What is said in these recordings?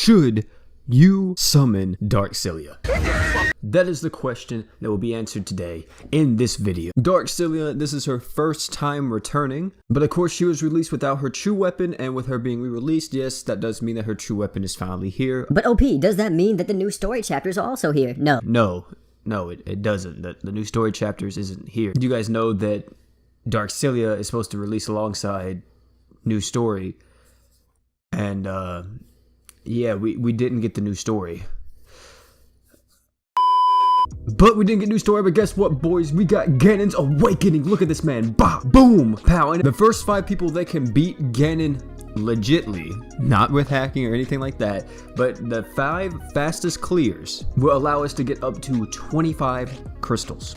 should you summon Dark Celia? That is the question that will be answered today in this video. Dark Celia, this is her first time returning, but of course she was released without her true weapon, and with her being re-released, yes, that does mean that her true weapon is finally here. But OP, does that mean that the new story chapters are also here? No, it doesn't. The new story chapters isn't here. You guys know that Dark Celia is supposed to release alongside new story, and yeah, we didn't get the new story. But we didn't get new story, but guess what, boys? We got Ganon's Awakening. Look at this man. Bah, boom, pow. And the first 5 people that can beat Ganon legitly, not with hacking or anything like that, but the 5 fastest clears will allow us to get up to 25 crystals.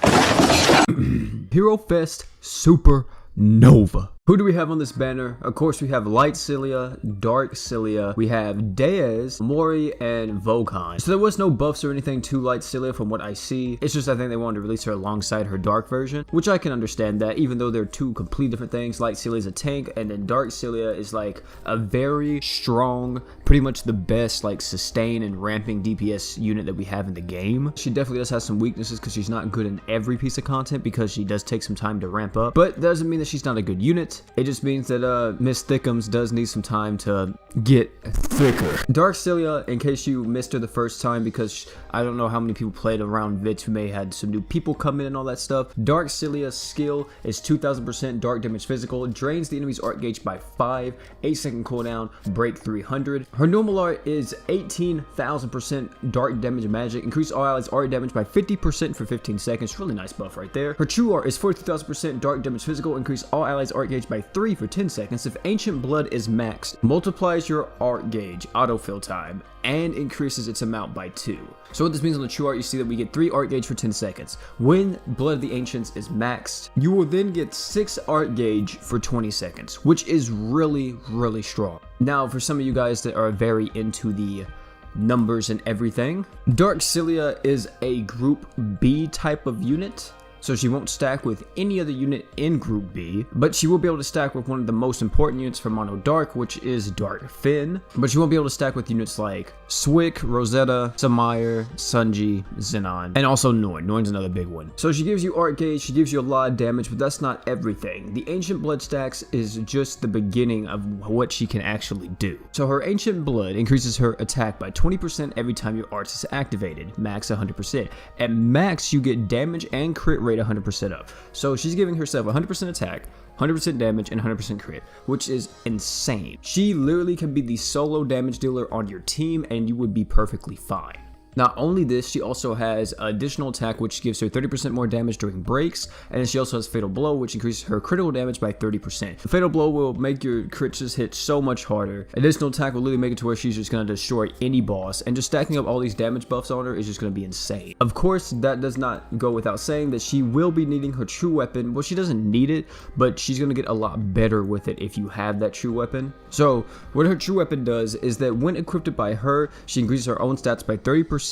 Hero Fest Supernova. Who do we have on this banner? Of course, we have Light Celia, Dark Celia, we have Deas, Mori, and Volcan. So there was no buffs or anything to Light Celia from what I see. It's just I think they wanted to release her alongside her Dark version, which I can understand that, even though they're 2 completely different things. Light Celia is a tank, and then Dark Celia is like a very strong, pretty much the best like sustain and ramping DPS unit that we have in the game. She definitely does have some weaknesses because she's not good in every piece of content because she does take some time to ramp up, but that doesn't mean that she's not a good unit. It just means that Miss Thickums does need some time to get thicker. Dark Celia, in case you missed her the first time, because I don't know how many people played around vids who may have had some new people come in and all that stuff. Dark Celia's skill is 2000% dark damage physical, drains the enemy's art gauge by 5, 8-second cooldown, break 300. Her normal art is 18,000% dark damage magic, increase all allies art damage by 50% for 15 seconds. Really nice buff right there. Her true art is 42,000% dark damage physical, increase all allies art gauge by 3 for 10 seconds. If Ancient Blood is maxed, multiplies your art gauge autofill time and increases its amount by 2. So what this means on the true art, you see that we get 3 art gauge for 10 seconds. When Blood of the Ancients is maxed, you will then get 6 art gauge for 20 seconds, which is really strong. Now, for some of you guys that are very into the numbers and everything, Dark Celia is a group B type of unit. So she won't stack with any other unit in Group B, but she will be able to stack with one of the most important units for Mono Dark, which is Dark Finn. But she won't be able to stack with units like Swick, Rosetta, Samire, Sunji, Xenon, and also Norn. Norn's another big one. So she gives you art gauge, she gives you a lot of damage, but that's not everything. The Ancient Blood stacks is just the beginning of what she can actually do. So her Ancient Blood increases her attack by 20% every time your art is activated, max 100%. At max, you get damage and crit rate 100% up. So she's giving herself 100% attack, 100% damage, and 100% crit, which is insane. She literally can be the solo damage dealer on your team and you would be perfectly fine. Not only this, she also has additional attack, which gives her 30% more damage during breaks, and then she also has Fatal Blow, which increases her critical damage by 30%. The Fatal Blow will make your crits just hit so much harder. Additional attack will literally make it to where she's just going to destroy any boss, and just stacking up all these damage buffs on her is just going to be insane. Of course, that does not go without saying that she will be needing her true weapon. Well, she doesn't need it, but she's going to get a lot better with it if you have that true weapon. So, what her true weapon does is that when equipped by her, she increases her own stats by 30%,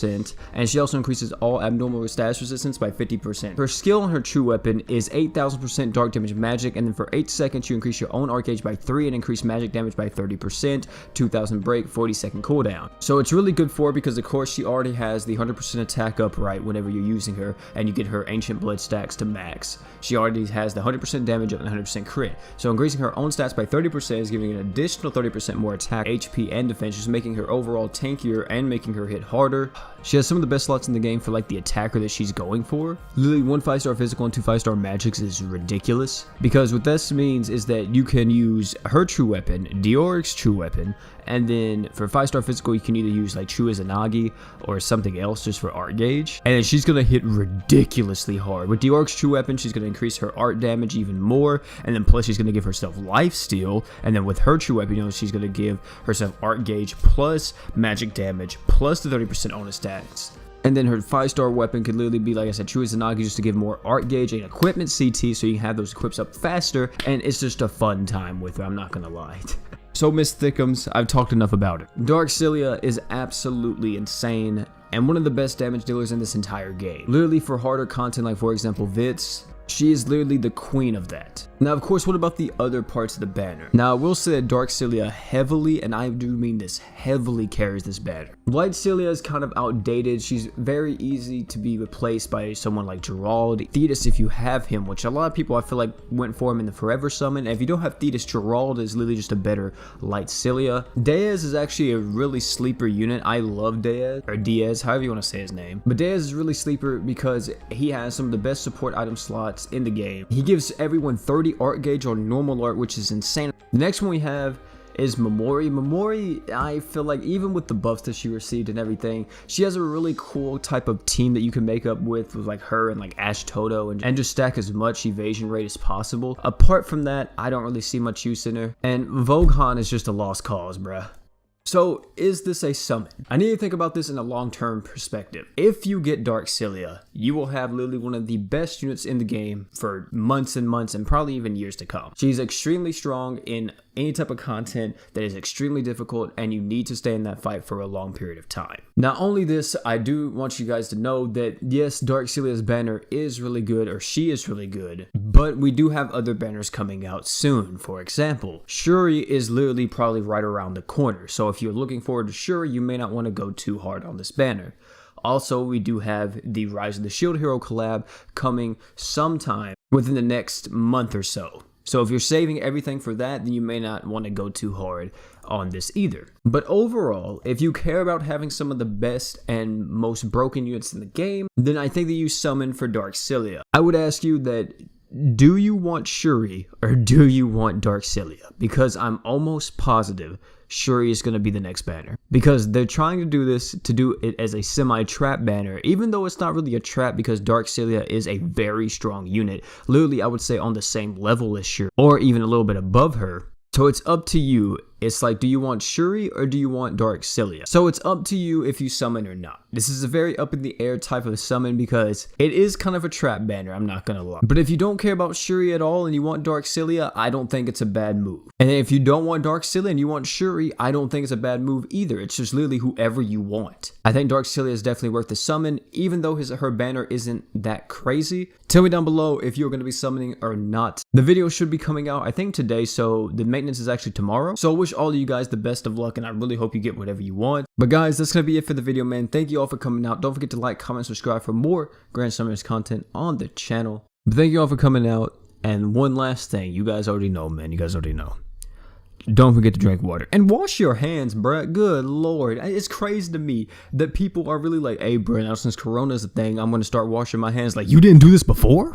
and she also increases all abnormal status resistance by 50%. Her skill on her true weapon is 8,000% dark damage magic, and then for 8 seconds you increase your own art gauge by 3 and increase magic damage by 30%, 2,000 break, 40-second cooldown. So it's really good for her because of course she already has the 100% attack upright whenever you're using her, and you get her Ancient Blood stacks to max. She already has the 100% damage up and 100% crit. So increasing her own stats by 30% is giving an additional 30% more attack, HP, and defense, just making her overall tankier and making her hit harder. She has some of the best slots in the game for like the attacker that she's going for. Literally 1 5-star physical and 2 5-star magics is ridiculous, because what this means is that you can use her true weapon, Dioric's true weapon, and then for 5-star physical you can either use like True Izanagi or something else just for art gauge, and then she's gonna hit ridiculously hard. With Dioric's true weapon, she's gonna increase her art damage even more, and then plus she's gonna give herself lifesteal, and then with her true weapon, you know, she's gonna give herself art gauge plus magic damage plus the 30% bonus stats. And then her 5-star weapon could literally be, like I said, True Izanagi, just to give more art gauge and equipment CT so you can have those equips up faster, and it's just a fun time with her, I'm not gonna lie. So Miss Thickums, I've talked enough about it. Dark Celia is absolutely insane and one of the best damage dealers in this entire game. Literally for harder content, like for example Vits, she is literally the queen of that. Now, of course, what about the other parts of the banner? Now, I will say that Dark Celia heavily, and I do mean this, heavily carries this banner. Light Celia is kind of outdated. She's very easy to be replaced by someone like Gerald. Thetis, if you have him, which a lot of people I feel like went for him in the Forever Summon. And if you don't have Thetis, Gerald is literally just a better Light Celia. Diaz is actually a really sleeper unit. I love Diaz, or Diaz, however you want to say his name. But Diaz is really sleeper because he has some of the best support item slots in the game. He gives everyone 30 art gauge on normal art, which is insane. The next one we have is Momori. Momori, I feel like even with the buffs that she received and everything, she has a really cool type of team that you can make up with like her and like Ash Toto and just stack as much evasion rate as possible. Apart from that, I don't really see much use in her. And Voghan is just a lost cause, bruh. So, is this a summon? I need to think about this in a long-term perspective. If you get Dark Celia, you will have literally one of the best units in the game for months and months and probably even years to come. She's extremely strong in any type of content that is extremely difficult, and you need to stay in that fight for a long period of time. Not only this, I do want you guys to know that yes, Dark Celia's banner is really good, or she is really good, but we do have other banners coming out soon. For example, Shuri is literally probably right around the corner, so if you're looking forward to Shuri, you may not want to go too hard on this banner. Also, we do have the Rise of the Shield Hero collab coming sometime within the next month or so. So if you're saving everything for that, then you may not want to go too hard on this either. But overall, if you care about having some of the best and most broken units in the game, then I think that you summon for Dark Celia. I would ask you that, do you want Shuri or do you want Dark Celia? Because I'm almost positive Shuri is going to be the next banner. Because they're trying to do this to do it as a semi-trap banner, even though it's not really a trap because Dark Celia is a very strong unit. Literally, I would say on the same level as Shuri, or even a little bit above her. So it's up to you. It's like, do you want Shuri or do you want Dark Celia? So it's up to you if you summon or not. This is a very up in the air type of summon because it is kind of a trap banner, I'm not gonna lie. But if you don't care about Shuri at all and you want Dark Celia, I don't think it's a bad move. And if you don't want Dark Celia and you want Shuri, I don't think it's a bad move either. It's just literally whoever you want. I think Dark Celia is definitely worth the summon, even though her banner isn't that crazy. Tell me down below if you're going to be summoning or not. The video should be coming out, I think, today, so the maintenance is actually tomorrow. So I wish all of you guys the best of luck, and I really hope you get whatever you want. But guys, that's going to be it for the video, man. Thank you all for coming out. Don't forget to like, comment, subscribe for more Grand Summoners content on the channel. But thank you all for coming out. And one last thing, you guys already know, man. You guys already know. Don't forget to drink water and wash your hands, bruh. Good lord. It's crazy to me that people are really like, hey, bruh, now since Corona's a thing, I'm going to start washing my hands. Like, you didn't do this before?